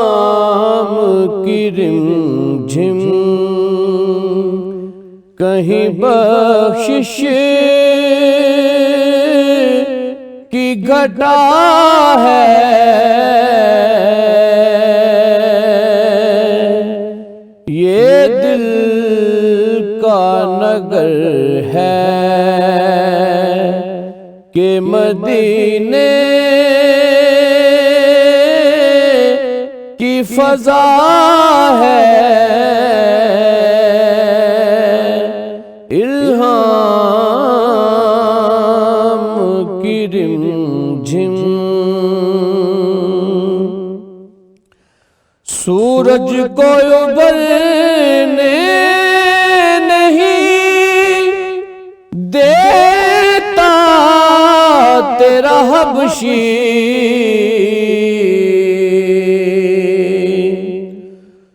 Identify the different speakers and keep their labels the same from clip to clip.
Speaker 1: الہام کی رم جھم کہیں بخشش کی گھٹا ہے، یہ دل کا نگر ہے کہ مدینے کی فضا ہے، الہام کی رم جھم سورج کو ابھرنے نہیں دیتا تیرا حبشی،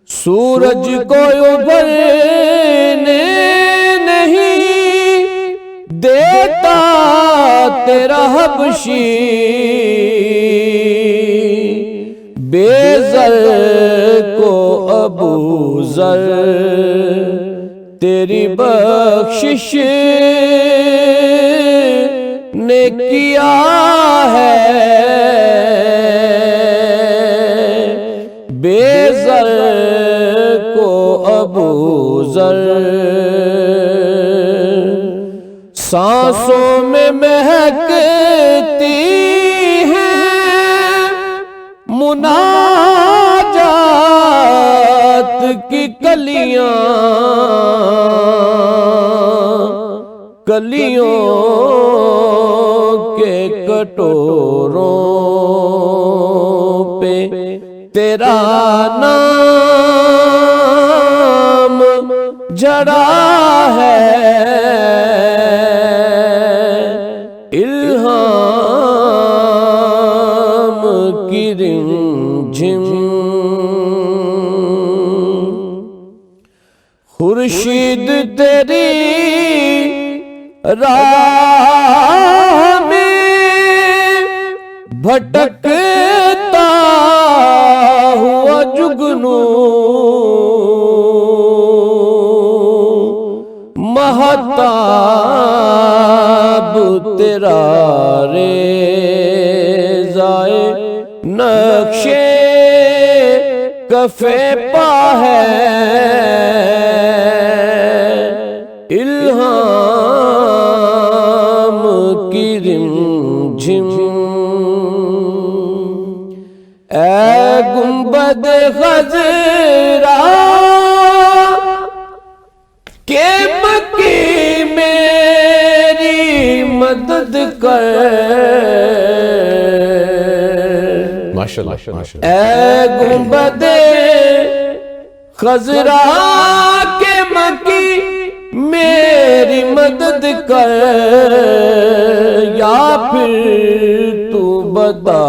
Speaker 1: سورج کو ابھرنے نہیں دیتا تیرا حبشی، بے زر کو ابو ذر تیری بخشش نے کیا ہے، بے زر کو ابو ذر سانسوں میں مہکتی مناجات کی کلیاں، کلیوں کے کٹوروں پہ تیرا نام جڑا ہے، الہام کی رم جھم خورشید تیری راہ میں بھٹکتا ہوا جگنو، مہتاب تیرا ریزائے نقشے کف پا ہے، الہام کی رم جھم اے گنبد خضرا کہ مکی میری مدد کر،
Speaker 2: ماشاءاللہ
Speaker 1: اے گنبد خضرا کہ مکی میری مدد کر، یا پھر تو بتا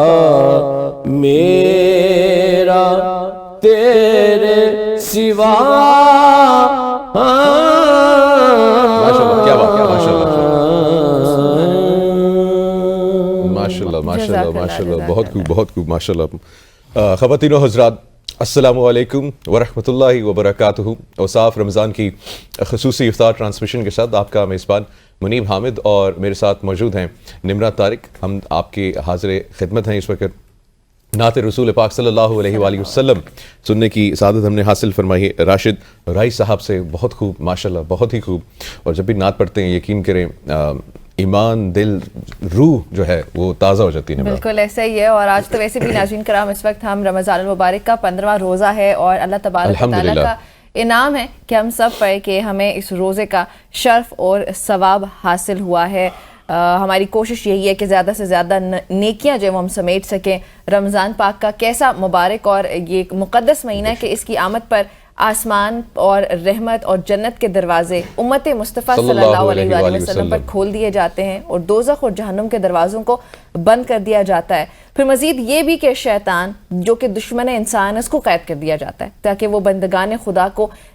Speaker 1: میرا تیرے سوا
Speaker 2: کیا بات ہے، ماشاءاللہ ماشاءاللہ ماشاءاللہ، بہت خوب بہت خوب ماشاءاللہ۔ خواتین و حضرات، السلام علیکم ورحمۃ اللہ وبرکاتہ۔ اوصاف رمضان کی خصوصی افطار ٹرانسمیشن کے ساتھ آپ کا میزبان منیب حامد اور میرے ساتھ موجود ہیں نمرات طارق۔ ہم آپ کی حاضر خدمت ہیں اس وقت۔ نعت رسول پاک صلی اللہ علیہ وآلہ وسلم سننے کی سعادت ہم نے حاصل فرمائی ہے راشد رائی صاحب سے۔ بہت خوب ماشاءاللہ، بہت ہی خوب۔ اور جب بھی نعت پڑھتے ہیں یقین کریں ایمان، دل، روح جو ہے وہ تازہ ہو جاتی ہے۔
Speaker 3: بالکل ایسا ہی ہے۔ اور آج تو ویسے بھی ناظرین کرام اس وقت ہم رمضان المبارک کا 15واں روزہ ہے، اور اللہ تبارک و تعالیٰ کا انعام ہے کہ ہم سب پر کہ ہمیں اس روزے کا شرف اور ثواب حاصل ہوا ہے۔ ہماری کوشش یہی ہے کہ زیادہ سے زیادہ نیکیاں جو ہم سمیٹ سکیں۔ رمضان پاک کا کیسا مبارک اور یہ مقدس مہینہ ہے کہ اس کی آمد پر آسمان اور رحمت اور جنت کے دروازے امت مصطفیٰ صلی اللہ علیہ وآلہ وسلم پر کھول دیے جاتے ہیں، اور دوزخ اور جہنم کے دروازوں کو بند کر دیا جاتا ہے۔ پھر مزید یہ بھی کہ شیطان جو کہ دشمن انسان ہے اس کو قید کر دیا جاتا ہے تاکہ وہ بندگان خدا کو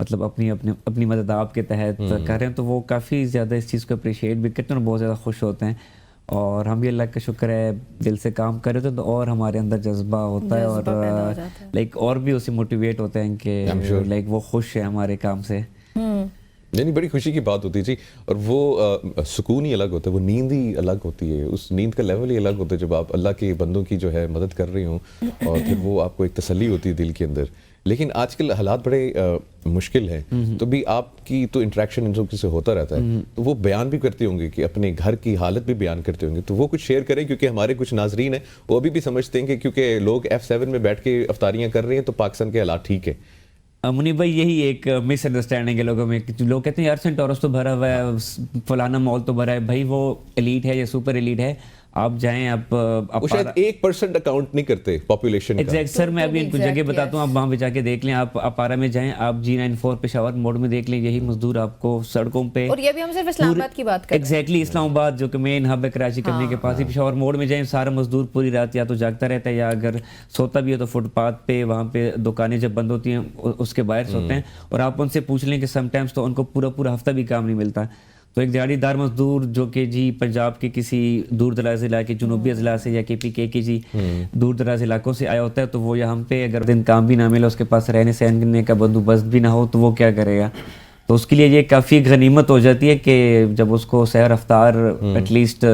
Speaker 4: مطلب اپنی مدد آپ کے تحت کر رہے ہیں، تو وہ کافی زیادہ اس چیز کو اپریشیٹ بھی کرتے ہیں اور بہت زیادہ خوش ہوتے ہیں. اور ہم بھی اللہ کا شکر ہے دل سے کام کر رہے تھے تو اور ہمارے اندر جذبہ ہوتا ہے اور لائک اور بھی اسے موٹیویٹ ہوتے ہیں کہ لائک وہ خوش ہے ہمارے کام سے.
Speaker 2: یعنی بڑی خوشی کی بات ہوتی ہے جی. اور وہ سکون ہی الگ ہوتا ہے, وہ نیند ہی الگ ہوتی ہے, اس نیند کا لیول ہی الگ ہوتا ہے جب آپ اللہ کے بندوں کی جو ہے مدد کر رہے ہوں اور پھر وہ آپ کو ایک تسلی ہوتی ہے دل کے اندر. لیکن آج کل حالات بڑے مشکل ہیں, تو بھی آپ کی تو انٹریکشن ان لوگوں سے ہوتا رہتا ہے, تو وہ بیان بھی کرتے ہوں گے کہ اپنے گھر کی حالت بھی بیان کرتے ہوں گے, تو وہ کچھ شیئر کریں کیونکہ ہمارے کچھ ناظرین ہیں وہ ابھی بھی سمجھتے ہیں کہ کیونکہ لوگ F7 میں بیٹھ کے افطاریاں کر رہے ہیں تو پاکستان کے حالات ٹھیک ہے.
Speaker 4: منیب بھائی یہی ایک مس انڈرسٹینڈنگ ہے لوگوں میں, لوگ کہتے ہیں یار سینٹورس تو بھرا ہوا ہے, فلانا مال تو بھرا ہے. بھائی وہ ایلیٹ ہے یا سوپر ایلیٹ ہے, آپ جائیں آپ
Speaker 2: شاید 1% اکاؤنٹ نہیں کرتے پاپولیشن کا.
Speaker 4: ایگزیکٹ سر, میں ابھی ان کو جگہ بتاتا ہوں, آپ وہاں پہ جا کے دیکھ لیں, آپ اپارا میں جائیں, آپ G94 پشاور موڈ میں دیکھ لیں, یہی مزدور آپ کو سڑکوں پہ,
Speaker 3: اور یہ بھی ہم صرف اسلام آباد کی بات کر رہے ہیں.
Speaker 4: ایگزیکٹلی اسلام آباد جو کہ مین ہب ہے کراچی کمپنی کے پاس ہی, پشاور موڈ میں جائیں, سارا مزدور پوری رات یا تو جاگتا رہتا ہے یا اگر سوتا بھی ہے تو فٹ پاتھ پہ, وہاں پہ دکانیں جب بند ہوتی ہیں اس کے باہر سوتے ہیں. اور آپ ان سے پوچھ لیں کہ سم ٹائمس تو ان کو پورا ہفتہ بھی کام نہیں ملتا. تو ایک دیہڑی دار مزدور جو کہ جی پنجاب کے کسی دور دراز علاقے, جنوبی اضلاع سے یا KPK کی جی دور دراز علاقوں سے آیا ہوتا ہے, تو وہ یہاں پہ اگر دن کام بھی نہ ملے, اس کے پاس رہنے سہنے کا بندوبست بھی نہ ہو, تو وہ کیا کرے گا. تو اس کے لیے یہ کافی غنیمت ہو جاتی ہے کہ جب اس کو سحر افطار ایٹ لیسٹ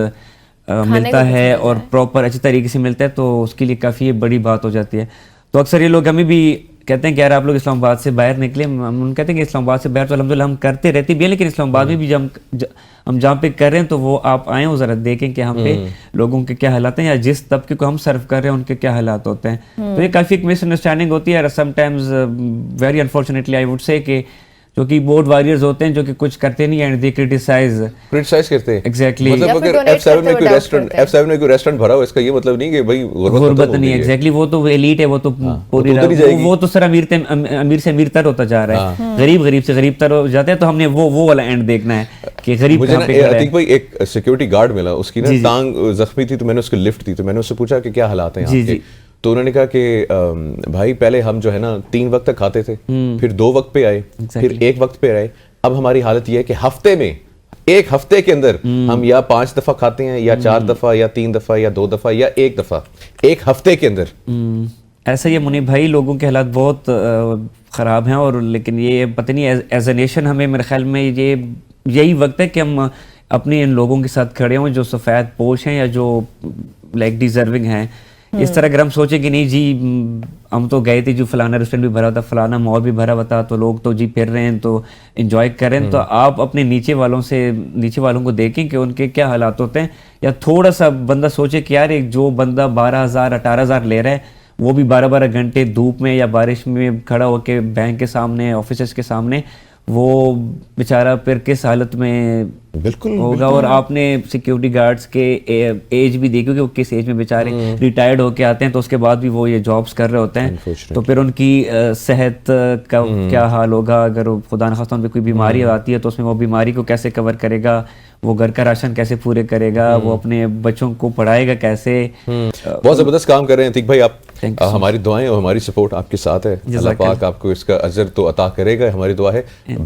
Speaker 4: ملتا ہے اور پراپر اچھی طریقے سے ملتا ہے, تو اس کے لیے کافی بڑی بات ہو جاتی ہے. تو اکثر یہ لوگ ہمیں بھی کہتے ہیں کہ یار آپ لوگ اسلام آباد سے باہر نکلے, ہم کہتے ہیں کہ اسلام آباد سے باہر تو الحمدللہ ہم کرتے رہتے بھی ہیں, لیکن اسلام آباد میں بھی جب ہم جہاں پہ کر رہے ہیں تو وہ آپ آئیں اور ذرا دیکھیں کہ ہم پہ لوگوں کے کیا حالات ہیں, یا جس طبقے کو ہم سرو کر رہے ہیں ان کے کیا حالات ہوتے ہیں. تو یہ کافی ایک مس انڈرسٹینڈنگ ہوتی ہے, some times very unfortunately I would say کہ جو کہ بورڈ وارئرز ہوتے ہیں جو کہ کچھ کرتے نہیں اینڈ دے کرٹیسائز
Speaker 2: کرتے ہیں.
Speaker 4: ایگزیکٹلی
Speaker 2: مطلب اگر F7 میں کوئی ریسٹورنٹ بھرا ہو, اس کا یہ مطلب نہیں کہ بھائی
Speaker 4: غربت نہیں. ایگزیکٹلی وہ تو ایلیٹ ہے, وہ تو پوری وہ تو سر امیر سے امیر تر ہوتا جا رہا ہے, غریب سے غریب تر ہو جاتے ہیں. تو ہم نے وہ والا اینڈ دیکھنا ہے کہ غریب کہاں پہ ہے.
Speaker 2: بھائی ایک سیکورٹی گارڈ ملا, اس کی نا ٹانگ زخمی تھی, تو میں نے اس کو لفٹ دی, تو میں نے اس سے پوچھا کہ کیا حالات ہیں آپ کے. تو انہوں نے کہا کہ بھائی پہلے ہم جو ہے نا 3 وقت تک کھاتے تھے, پھر 2 وقت پہ آئے, پھر 1 وقت پہ آئے. اب ہماری حالت یہ ہے کہ ہفتے میں, 1 ہفتے کے اندر ہم یا 5 دفعہ کھاتے ہیں, یا 4 دفعہ, یا 3 دفعہ, یا 2 دفعہ, یا 1 دفعہ 1 ہفتے کے اندر.
Speaker 4: ایسا یہ منیب بھائی لوگوں کے حالات بہت خراب ہیں. اور لیکن یہ پتہ نہیں ایز اے نیشن ہمیں میرے خیال میں یہی وقت ہے کہ ہم اپنے ان لوگوں کے ساتھ کھڑے ہوں جو سفید پوش ہیں یا جو لائک ڈیزرونگ ہیں. اس طرح اگر ہم سوچیں کہ نہیں جی ہم تو گئے تھے, جو فلانا ریسٹورینٹ بھی بھرا تھا, فلانا مال بھی بھرا ہوا تھا, تو لوگ تو جی پھر رہے ہیں تو انجوائے کر رہے ہیں, تو آپ اپنے نیچے والوں کو دیکھیں کہ ان کے کیا حالات ہوتے ہیں. یا تھوڑا سا بندہ سوچے کہ یار ایک جو بندہ 12,000 18,000 لے رہا ہے, وہ بھی 12 گھنٹے دھوپ میں یا بارش میں کھڑا ہو کے بینک کے سامنے, آفیسز کے سامنے, وہ بیچارہ پھر کس حالت میں
Speaker 2: بالکل
Speaker 4: ہوگا. اور آپ نے سیکیورٹی گارڈز کے ایج بھی دیکھی کہ وہ کس ایج میں بیچارے ریٹائرڈ ہو کے آتے ہیں, تو اس کے بعد بھی وہ یہ جابس کر رہے ہوتے ہیں. تو پھر ان کی صحت کا کیا حال ہوگا, اگر خدا نخواستہ ان پہ کوئی بیماری آتی ہے تو اس میں وہ بیماری کو کیسے کور کرے گا, وہ گھر کا راشن کیسے پورے کرے گا, وہ اپنے بچوں کو پڑھائے گا کیسے.
Speaker 2: بہت زبردست کام کر رہے ہیں عتیق بھائی آپ. ہماری دعائیں اور ہماری سپورٹ آپ کے ساتھ ہے. اللہ پاک آپ کو اس کا اجر تو عطا کرے گا, ہماری دعا ہے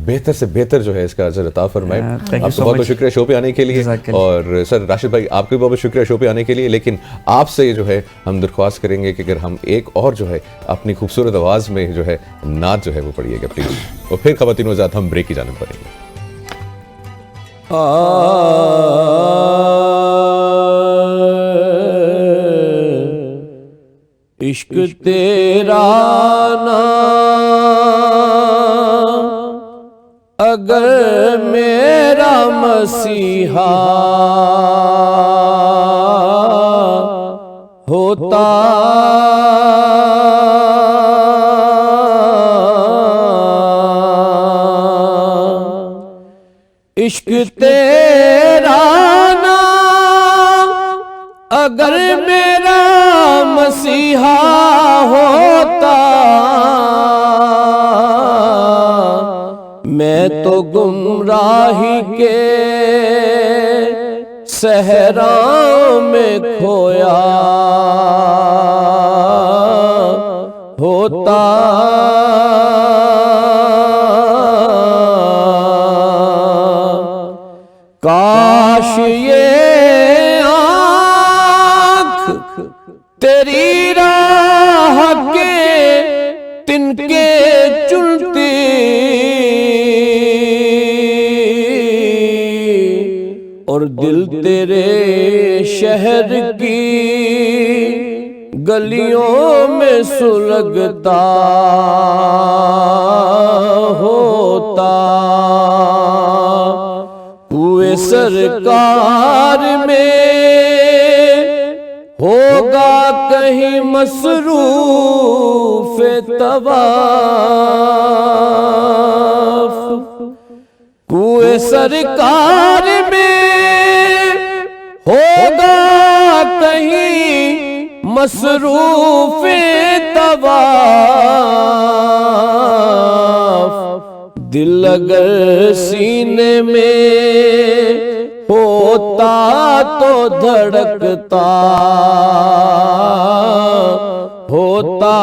Speaker 2: بہتر سے بہتر جو ہے اس کا اجر عطا فرمائے. آپ کو بہت بہت شکریہ شو پہ آنے کے لیے, اور سر راشد بھائی آپ کو بہت بہت شکریہ شو پہ آنے کے لیے. لیکن آپ سے جو ہے ہم درخواست کریں گے کہ اگر ہم ایک اور جو ہے اپنی خوبصورت آواز میں جو ہے نعت جو ہے وہ پڑھیے گا پلیز, اور پھر خواتین و حضرات ہم بریک کی جانب بڑھیں گے.
Speaker 1: عشق تیرا نام اگر میرا مسیحا ہوتا عشق تیرا نام اگر میرا مسیحا ہوتا میں تو گمراہی کے صحرا میں کھویا ہوتا تیرے شہر کی گلیوں میں سلگتا ہوتا، کوئے سرکار میں ہوگا کہیں مصروف طواف، کوئے سرکار میں ہوگا کہیں مصروف طواف، دل اگر سینے میں ہوتا تو دھڑکتا ہوتا